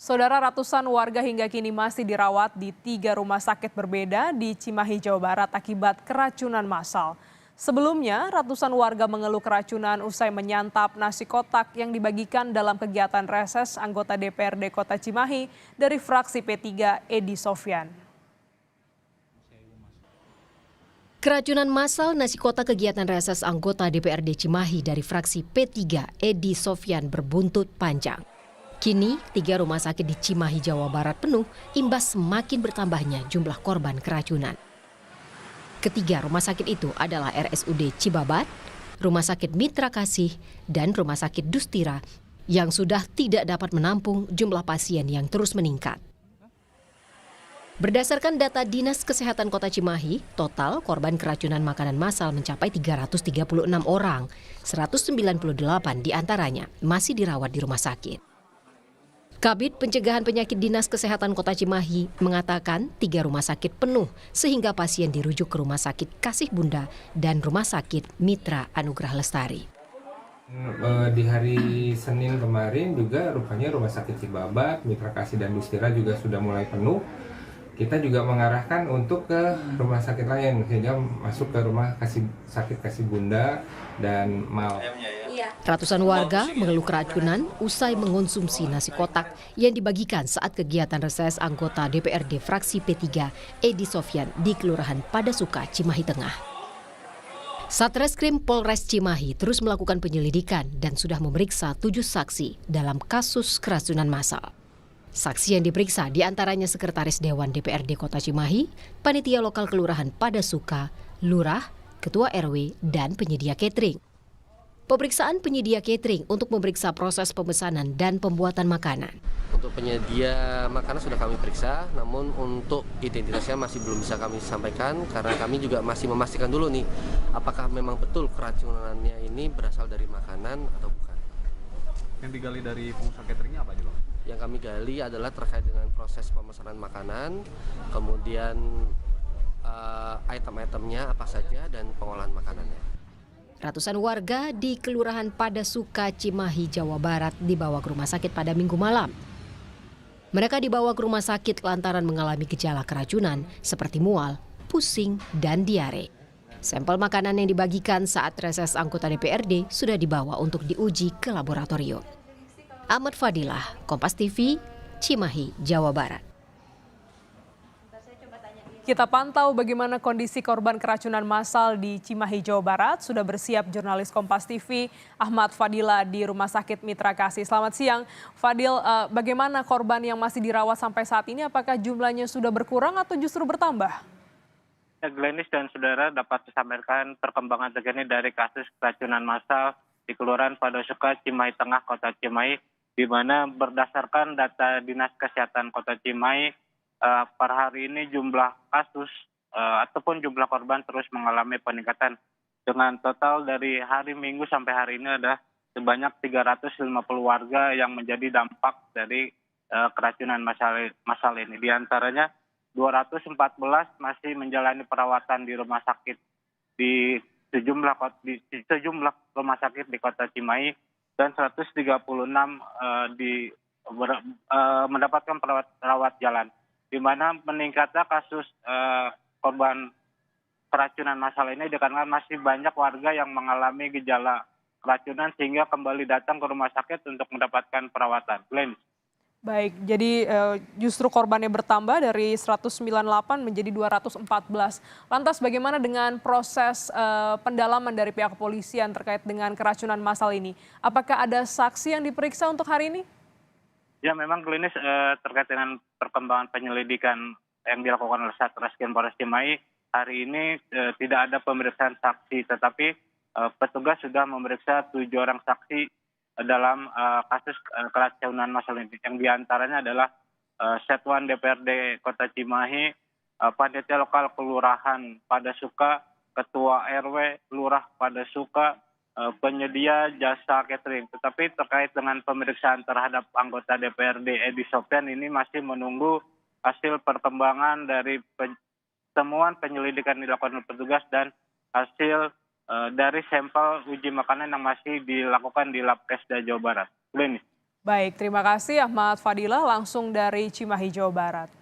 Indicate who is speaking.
Speaker 1: Saudara, ratusan warga hingga kini masih dirawat di 3 rumah sakit berbeda di Cimahi, Jawa Barat akibat keracunan massal. Sebelumnya, ratusan warga mengeluh keracunan usai menyantap nasi kotak yang dibagikan dalam kegiatan reses anggota DPRD Kota Cimahi dari fraksi P3 Edi Sofyan.
Speaker 2: Keracunan massal nasi kotak kegiatan reses anggota DPRD Cimahi dari fraksi P3 Edi Sofyan berbuntut panjang. Kini, 3 rumah sakit di Cimahi, Jawa Barat penuh imbas semakin bertambahnya jumlah korban keracunan. Ketiga rumah sakit itu adalah RSUD Cibabat, Rumah Sakit Mitra Kasih, dan Rumah Sakit Dustira yang sudah tidak dapat menampung jumlah pasien yang terus meningkat. Berdasarkan data Dinas Kesehatan Kota Cimahi, total korban keracunan makanan massal mencapai 336 orang, 198 diantaranya masih dirawat di rumah sakit. Kabid Pencegahan Penyakit Dinas Kesehatan Kota Cimahi mengatakan 3 rumah sakit penuh sehingga pasien dirujuk ke Rumah Sakit Kasih Bunda dan Rumah Sakit Mitra Anugerah Lestari.
Speaker 3: Di hari Senin kemarin juga rupanya Rumah Sakit Cibabat, Mitra Kasih dan Dustira juga sudah mulai penuh. Kita juga mengarahkan untuk ke rumah sakit lain sehingga masuk ke Rumah Sakit Kasih Bunda dan MAL.
Speaker 2: Ratusan warga mengeluh keracunan usai mengonsumsi nasi kotak yang dibagikan saat kegiatan reses anggota DPRD fraksi P3 Edi Sofyan di Kelurahan Padasuka, Cimahi Tengah. Satreskrim Polres Cimahi terus melakukan penyelidikan dan sudah memeriksa 7 saksi dalam kasus keracunan massal. Saksi yang diperiksa diantaranya Sekretaris Dewan DPRD Kota Cimahi, Panitia Lokal Kelurahan Padasuka, Lurah, Ketua RW, dan penyedia catering. Pemeriksaan penyedia catering untuk memeriksa proses pemesanan dan pembuatan makanan.
Speaker 4: Untuk penyedia makanan sudah kami periksa, namun untuk identitasnya masih belum bisa kami sampaikan karena kami juga masih memastikan dulu nih apakah memang betul keracunannya ini berasal dari makanan atau bukan.
Speaker 5: Yang digali dari pengusaha cateringnya apa aja, Bang?
Speaker 4: Yang kami gali adalah terkait dengan proses pemesanan makanan, kemudian item-itemnya apa saja dan pengolahan makanannya.
Speaker 2: Ratusan warga di Kelurahan Padasuka, Cimahi, Jawa Barat dibawa ke rumah sakit pada Minggu malam. Mereka dibawa ke rumah sakit lantaran mengalami gejala keracunan seperti mual, pusing, dan diare. Sampel makanan yang dibagikan saat reses anggota DPRD sudah dibawa untuk diuji ke laboratorium. Ahmad Fadilah, Kompas TV, Cimahi, Jawa Barat.
Speaker 1: Kita pantau bagaimana kondisi korban keracunan massal di Cimahi, Jawa Barat. Sudah bersiap jurnalis Kompas TV Ahmad Fadilah di Rumah Sakit Mitra Kasih. Selamat siang, Fadil. Bagaimana korban yang masih dirawat sampai saat ini? Apakah jumlahnya sudah berkurang atau justru bertambah?
Speaker 6: Ya, Glenis dan saudara, dapat disampaikan perkembangan terkini dari kasus keracunan massal di Kelurahan Padasuka, Cimahi Tengah, Kota Cimahi, di mana berdasarkan data Dinas Kesehatan Kota Cimahi, per hari ini jumlah kasus ataupun jumlah korban terus mengalami peningkatan dengan total dari hari Minggu sampai hari ini ada sebanyak 350 warga yang menjadi dampak dari keracunan massal ini. Di antaranya 214 masih menjalani perawatan di rumah sakit di sejumlah rumah sakit di Kota Cimahi dan 136 mendapatkan perawat jalan, di mana meningkatnya kasus korban keracunan massal ini dikarenakan masih banyak warga yang mengalami gejala keracunan sehingga kembali datang ke rumah sakit untuk mendapatkan perawatan. Glenn.
Speaker 1: Baik, jadi justru korbannya bertambah dari 198 menjadi 214. Lantas bagaimana dengan proses pendalaman dari pihak kepolisian terkait dengan keracunan massal ini? Apakah ada saksi yang diperiksa untuk hari ini?
Speaker 6: Ya, memang klinis terkait dengan perkembangan penyelidikan yang dilakukan oleh Satreskrim Polres Cimahi, hari ini tidak ada pemeriksaan saksi, tetapi petugas sudah memeriksa 7 orang saksi dalam kasus keracunan massal ini. Yang diantaranya adalah Satuan DPRD Kota Cimahi, Panitia Lokal Kelurahan Padasuka, Ketua RW Lurah Padasuka, penyedia jasa catering. Tetapi terkait dengan pemeriksaan terhadap anggota DPRD Edi Sofyan ini masih menunggu hasil perkembangan dari temuan penyelidikan dilakukan oleh petugas dan hasil dari sampel uji makanan yang masih dilakukan di Labkesda Jawa Barat. Glenis.
Speaker 1: Baik, terima kasih Ahmad Fadilah langsung dari Cimahi, Jawa Barat.